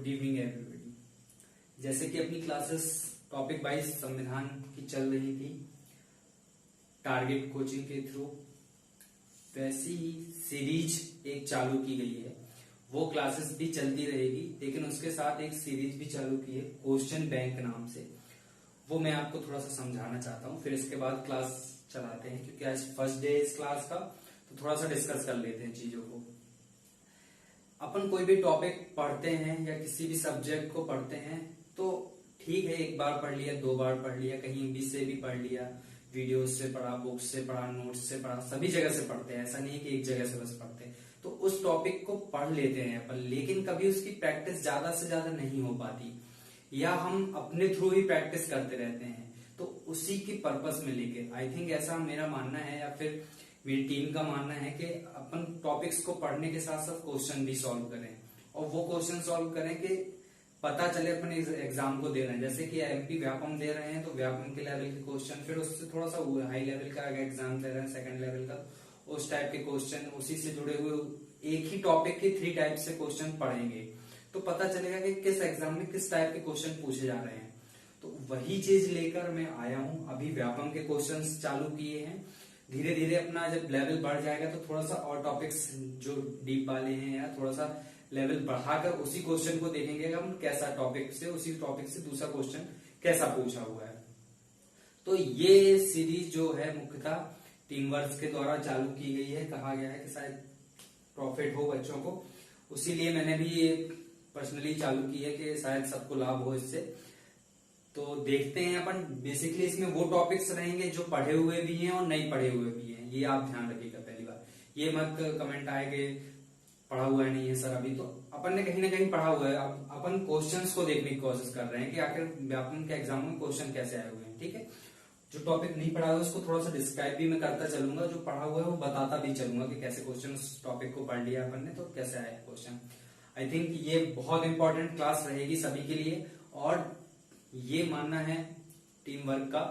Good evening everybody. जैसे कि अपनी क्लासेस टॉपिक वाइज संविधान की चल रही थी टारगेट कोचिंग के थ्रू, वैसी ही सीरीज एक चालू की गई है। वो क्लासेस भी चलती रहेगी, लेकिन उसके साथ एक सीरीज भी चालू की है क्वेश्चन बैंक नाम से। वो मैं आपको थोड़ा सा समझाना चाहता हूँ, फिर इसके बाद क्लास चलाते हैं, क्योंकि आज फर्स्ट डे इस क्लास का, तो थोड़ा सा डिस्कस कर लेते हैं चीजों को। अपन कोई भी टॉपिक पढ़ते हैं या किसी भी सब्जेक्ट को पढ़ते हैं तो ठीक है, एक बार पढ़ लिया, दो बार पढ़ लिया, कहीं भी से भी पढ़ लिया, वीडियो से पढ़ा, बुक्स से पढ़ा, नोट्स से पढ़ा, सभी जगह से पढ़ते हैं। ऐसा नहीं है कि एक जगह से बस पढ़ते हैं। तो उस टॉपिक को पढ़ लेते हैं अपन, लेकिन कभी उसकी प्रैक्टिस ज्यादा से ज्यादा नहीं हो पाती, या हम अपने थ्रू ही प्रैक्टिस करते रहते हैं। तो उसी की पर्पस में लेके आई थिंक ऐसा मेरा मानना है, या फिर मेरी टीम का मानना है कि अपन टॉपिक्स को पढ़ने के साथ साथ क्वेश्चन भी सॉल्व करें, और वो क्वेश्चन सॉल्व करें कि पता चले अपन एग्जाम को दे रहे हैं। जैसे कि एमपी व्यापम दे रहे हैं तो व्यापम के लेवल के क्वेश्चन, फिर उससे थोड़ा सा हाई लेवल का एग्जाम दे रहे हैं सेकंड लेवल का, उस टाइप के क्वेश्चन, उसी से जुड़े हुए एक ही टॉपिक के 3 टाइप से क्वेश्चन पढ़ेंगे, तो पता चलेगा कि किस एग्जाम में किस टाइप के क्वेश्चन पूछे जा रहे हैं। तो वही चीज लेकर मैं आया हूं। अभी व्यापम के क्वेश्चन चालू किए हैं, धीरे धीरे अपना जब लेवल बढ़ जाएगा तो थोड़ा सा और टॉपिक्स जो डीप वाले हैं, या थोड़ा सा लेवल बढ़ाकर उसी क्वेश्चन को देखेंगे हम कैसा टॉपिक से, उसी टॉपिक से दूसरा क्वेश्चन कैसा पूछा हुआ है। तो ये सीरीज जो है मुख्यतः टीम वर्क के द्वारा चालू की गई है। कहा गया है कि शायद प्रॉफिट हो बच्चों को, उसीलिए मैंने भी ये पर्सनली चालू की है कि शायद सबको लाभ हो इससे। तो देखते हैं अपन। बेसिकली इसमें वो टॉपिक्स रहेंगे जो पढ़े हुए भी हैं और नहीं पढ़े हुए भी हैं, ये आप ध्यान रखिएगा। पहली बार ये मत कमेंट आएगा पढ़ा हुआ है नहीं है सर, अभी तो अपन ने कहीं ना कहीं पढ़ा हुआ है। अब अपन क्वेश्चंस को देखने की कोशिश कर रहे हैं कि आखिर व्यापम के एग्जाम में क्वेश्चन कैसे आए हुए हैं। ठीक है, जो टॉपिक नहीं पढ़ा हुआ है उसको थोड़ा सा डिस्क्राइब भी मैं करता चलूंगा, जो पढ़ा हुआ है वो बताता भी चलूंगा कि कैसे क्वेश्चन, उस टॉपिक को पढ़ लिया अपन ने तो कैसे आए क्वेश्चन। आई थिंक ये बहुत इंपॉर्टेंट क्लास रहेगी सभी के लिए, और ये मानना है टीम वर्क का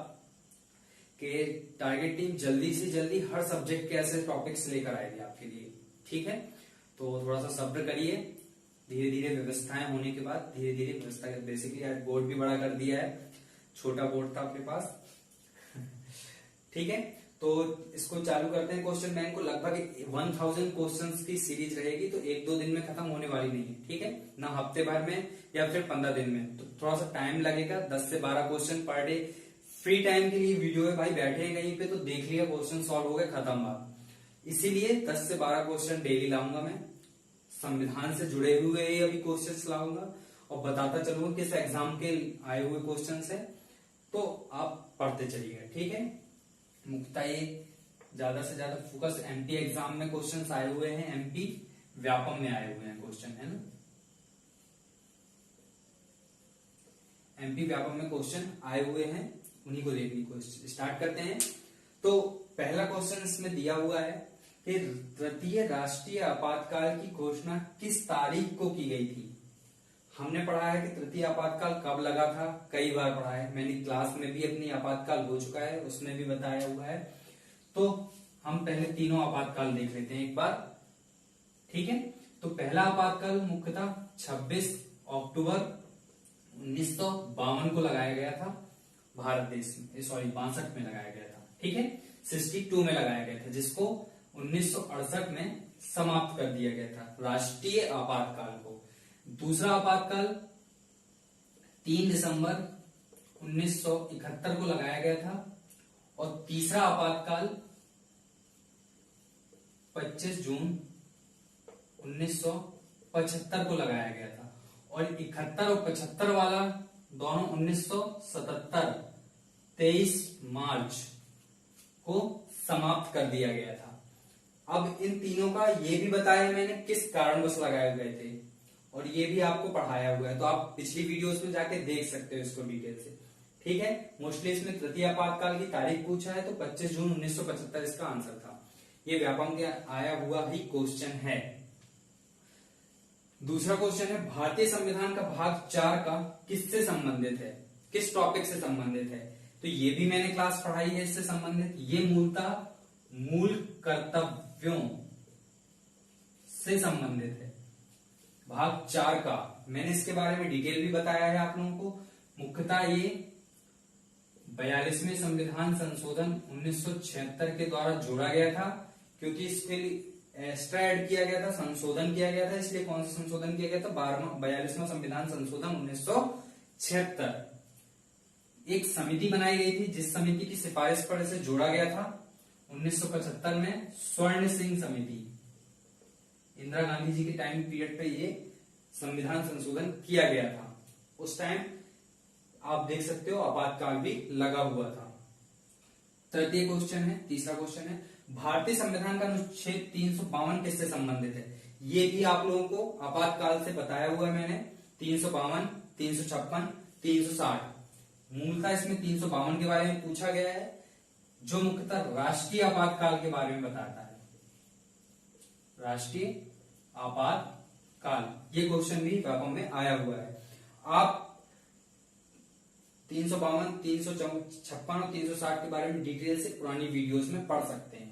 कि टारगेट टीम जल्दी से जल्दी हर सब्जेक्ट के ऐसे टॉपिक्स लेकर आएगी आपके लिए। ठीक है, तो थोड़ा सा सब्र करिए, धीरे धीरे व्यवस्थाएं होने के बाद धीरे धीरे व्यवस्था। बेसिकली आज बोर्ड भी बड़ा कर दिया है, छोटा बोर्ड था अपने पास। ठीक है, तो इसको चालू करते हैं। क्वेश्चन बैंक को लगभग 1000 क्वेश्चंस की सीरीज रहेगी, तो 1-2 दिन में खत्म होने वाली नहीं है। ठीक है ना, हफ्ते भर में या फिर 15 दिन में, तो थोड़ा सा टाइम लगेगा। 10 से 12 question per day free time के लिए वीडियो है भाई, बैठे हैं कहीं पे तो देख लिया, क्वेश्चन सॉल्व हो गए, खत्म बात। इसीलिए 10 से 12 क्वेश्चन डेली लाऊंगा मैं, संविधान से जुड़े हुए ही अभी क्वेश्चन लाऊंगा, और बताता चलूंगा किस एग्जाम के आए हुए क्वेश्चन है, तो आप पढ़ते चलिएगा। ठीक है, मुख्यतः ये ज्यादा से ज्यादा फोकस एमपी एग्जाम में क्वेश्चंस आए हुए हैं, एमपी व्यापम में आए हुए हैं क्वेश्चन, है ना। एमपी व्यापम में क्वेश्चन आए हुए हैं, उन्हीं को देखने की स्टार्ट करते हैं। तो पहला क्वेश्चन इसमें दिया हुआ है कि तृतीय राष्ट्रीय आपातकाल की घोषणा किस तारीख को की गई थी। हमने पढ़ा है कि तृतीय आपातकाल कब लगा था, कई बार पढ़ा है मैंने, क्लास में भी अपनी आपातकाल हो चुका है, उसमें भी बताया हुआ है। तो हम पहले तीनों आपातकाल देख लेते हैं एक बार। ठीक है, तो पहला आपातकाल मुख्यतः 26 अक्टूबर 1952 को लगाया गया था भारत देश में, सॉरी 62 में लगाया गया था। ठीक है, 62 में लगाया गया था, जिसको 1968 में समाप्त कर दिया गया था राष्ट्रीय आपातकाल को। दूसरा आपातकाल 3 दिसंबर 1971 को लगाया गया था, और तीसरा आपातकाल 25 जून 1975 को लगाया गया था, और 71 और 75 वाला दोनों 1977 23 मार्च को समाप्त कर दिया गया था। अब इन तीनों का ये भी बताया मैंने किस कारणवश लगाए गए थे, और ये भी आपको पढ़ाया हुआ है, तो आप पिछली वीडियोस में जाके देख सकते हो इसको डिटेल से। ठीक है, मोस्टली इसमें तृतीय आपातकाल की तारीख पूछा है, तो 25 जून 1975 इसका आंसर था। ये व्यापम के आया हुआ ही क्वेश्चन है। दूसरा क्वेश्चन है भारतीय संविधान का भाग 4 का किससे संबंधित है, किस टॉपिक से संबंधित है। तो ये भी मैंने क्लास पढ़ाई है इससे संबंधित। ये मूलतः मूल कर्तव्यों से संबंधित है। भाग 4 का मैंने इसके बारे में डिटेल भी बताया है आप लोगों को। मुख्यतः ये 42वें संविधान संशोधन 1976 के द्वारा जोड़ा गया था, क्योंकि इसके लिए एक्स्ट्रा ऐड किया गया था, संशोधन किया गया था। इसलिए कौन सा संशोधन किया गया था? 42वां संविधान संशोधन 1976। एक समिति बनाई गई थी, जिस समिति की सिफारिश पर इसे जोड़ा गया था 1975 में, स्वर्ण सिंह समिति। इंदिरा गांधी जी के टाइम पीरियड पे ये संविधान संशोधन किया गया था। उस टाइम आप देख सकते हो आपातकाल भी लगा हुआ था। तृतीय क्वेश्चन है, तीसरा क्वेश्चन है, भारतीय संविधान का अनुच्छेद 352 किससे संबंधित है? ये भी आप लोगों को आपातकाल से बताया हुआ है मैंने। 352, 356, 360। मूलतः इसमें 352 के बारे में पूछा गया है, जो मुख्यतः राष्ट्रीय आपातकाल के बारे में बताता है। राष्ट्रीय आपातकाल, ये क्वेश्चन भी व्यापम में आया हुआ है। आप 352, 356 और 360 के बारे में डिटेल से पुरानी वीडियोस में पढ़ सकते हैं।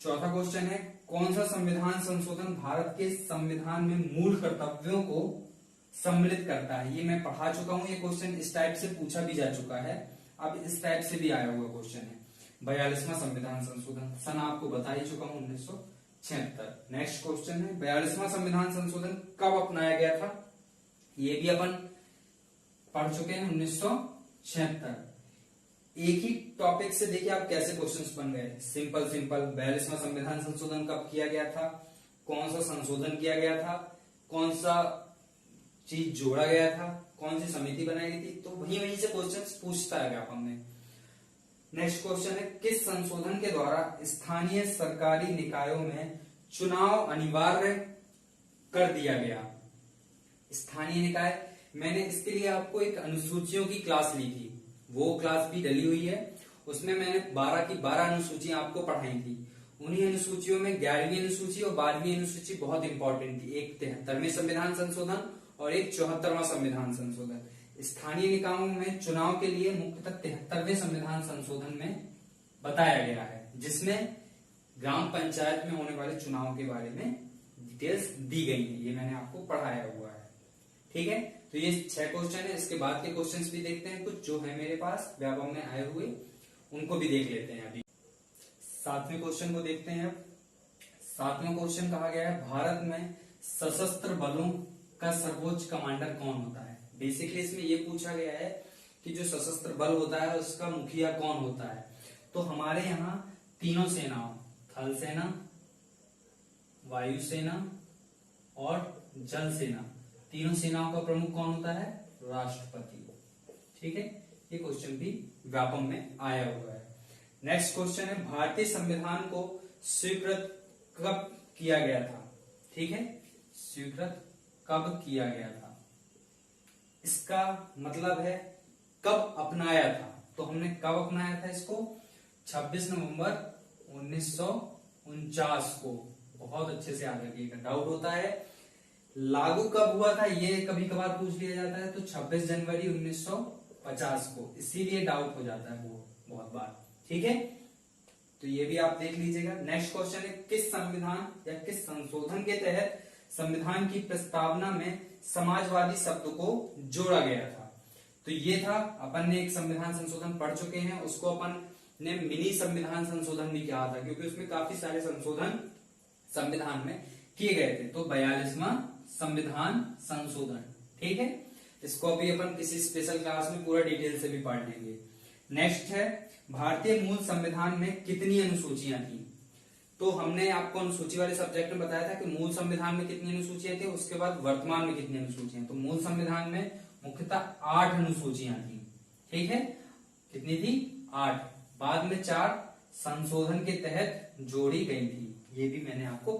चौथा क्वेश्चन है, कौन सा संविधान संशोधन भारत के संविधान में मूल कर्तव्यों को सम्मिलित करता है? ये मैं पढ़ा चुका हूं। ये क्वेश्चन इस टाइप से पूछा भी जा चुका है, अब इस टाइप से भी आया हुआ क्वेश्चन है। 42वां संविधान संशोधन, सन आपको बता ही चुका हूं, 1976। नेक्स्ट क्वेश्चन है, 42वां संविधान संशोधन कब अपनाया गया था? ये भी अपन पढ़ चुके हैं, 1976। एक ही टॉपिक से देखिए आप कैसे क्वेश्चंस बन गए, सिंपल सिंपल। 42वां संविधान संशोधन कब किया गया था, कौन सा संशोधन किया गया था, कौन सा चीज जोड़ा गया था, कौन सी समिति बनाई गई थी, तो वहीं वहीं से क्वेश्चंस पूछता है व्यापम में। नेक्स्ट क्वेश्चन है, किस संशोधन के द्वारा स्थानीय सरकारी निकायों में चुनाव अनिवार्य कर दिया गया? स्थानीय निकाय, मैंने इसके लिए आपको एक अनुसूचियों की क्लास ली थी, वो क्लास भी डली हुई है। उसमें मैंने 12 की 12 अनुसूचियां आपको पढ़ाई थी। उन्हीं अनुसूचियों में 11वीं अनुसूची और 12वीं अनुसूची बहुत इंपॉर्टेंट थी। एक 73वें संविधान संशोधन और एक 74वां संविधान संशोधन। स्थानीय निकायों में चुनाव के लिए मुख्यतः 73वें संविधान संशोधन में बताया गया है, जिसमें ग्राम पंचायत में होने वाले चुनाव के बारे में डिटेल्स दी गई है। ये मैंने आपको पढ़ाया हुआ है, ठीक है। तो ये 6 क्वेश्चन है। इसके बाद के क्वेश्चंस भी देखते हैं, कुछ जो है मेरे पास व्यापम में आए हुए, उनको भी देख लेते हैं। अभी 7वें क्वेश्चन को देखते हैं। अब 7वां क्वेश्चन कहा गया है, भारत में सशस्त्र बलों का सर्वोच्च कमांडर कौन होता है? बेसिकली इसमें ये पूछा गया है कि जो सशस्त्र बल होता है उसका मुखिया कौन होता है। तो हमारे यहाँ तीनों सेनाओं, थल सेना, वायुसेना और जल सेना, तीनों सेनाओं का प्रमुख कौन होता है? राष्ट्रपति, ठीक है। ये क्वेश्चन भी व्यापम में आया हुआ है। नेक्स्ट क्वेश्चन है, भारतीय संविधान को स्वीकृत कब किया गया था? ठीक है, स्वीकृत कब किया गया था, इसका मतलब है कब अपनाया था। तो हमने कब अपनाया था इसको? 26 नवंबर 1949 को। बहुत अच्छे से याद रखिएगा, डाउट होता है लागू कब हुआ था, ये कभी कभार पूछ लिया जाता है। तो 26 जनवरी 1950 को, इसीलिए डाउट हो जाता है वो बहुत बार, ठीक है। तो ये भी आप देख लीजिएगा। नेक्स्ट क्वेश्चन है, किस संविधान या किस संशोधन के तहत संविधान की प्रस्तावना में समाजवादी शब्द को जोड़ा गया था? तो ये था, अपन ने एक संविधान संशोधन पढ़ चुके हैं, उसको अपन ने मिनी संविधान संशोधन भी कहा था, क्योंकि उसमें काफी सारे संशोधन संविधान में किए गए थे। तो 42वां संविधान संशोधन, ठीक है। इसको अभी अपन किसी स्पेशल क्लास में पूरा डिटेल से भी पढ़ लेंगे। नेक्स्ट है, भारतीय मूल संविधान में कितनी अनुसूचियां थी? तो हमने आपको अनुसूची वाले सब्जेक्ट में बताया था कि मूल संविधान में कितनी अनुसूचियां थी, उसके बाद वर्तमान में कितनी अनुसूचियां। तो मूल संविधान में मुख्यतः 8 अनुसूचियां थी, ठीक है। कितनी थी? 8। बाद में 4 संशोधन के तहत जोड़ी गई थी। ये भी मैंने आपको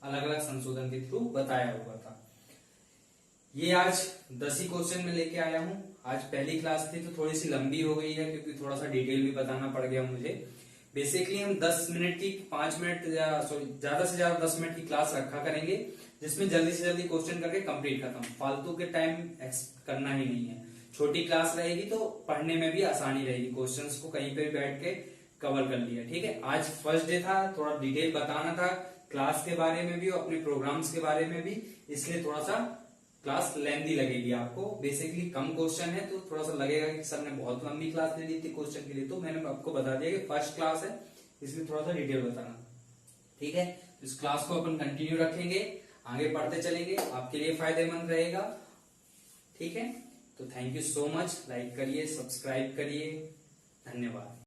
अलग अलग संशोधन के थ्रू बताया हुआ था। ये आज 10 ही क्वेश्चन में लेके आया हूं। आज पहली क्लास थी तो थोड़ी सी लंबी हो गई है, क्योंकि थोड़ा सा डिटेल भी बताना पड़ गया मुझे। बेसिकली हम 10 मिनट की 5 मिनट ज्यादा से ज्यादा 10 मिनट की क्लास रखा करेंगे, जिसमें जल्दी से जल्दी क्वेश्चन करके कंप्लीट खत्म। फालतू के टाइम करना ही नहीं है। छोटी क्लास रहेगी तो पढ़ने में भी आसानी रहेगी, क्वेश्चंस को कहीं पे बैठ के कवर कर लिया, ठीक है। आज फर्स्ट डे था, थोड़ा डिटेल बताना था क्लास के बारे में भी और अपने प्रोग्राम्स के बारे में भी, इसलिए थोड़ा सा क्लास लेंथी लगेगी आपको। बेसिकली कम क्वेश्चन है तो थोड़ा सा लगेगा कि सर ने बहुत लंबी क्लास ले ली थी क्वेश्चन के लिए, तो मैंने आपको बता दिया कि फर्स्ट क्लास है, इसलिए थोड़ा सा डिटेल बताना। ठीक है, इस क्लास को अपन कंटिन्यू रखेंगे, आगे पढ़ते चलेंगे, आपके लिए फायदेमंद रहेगा। ठीक है, तो thank you so much, like करिए, सब्सक्राइब करिए, धन्यवाद।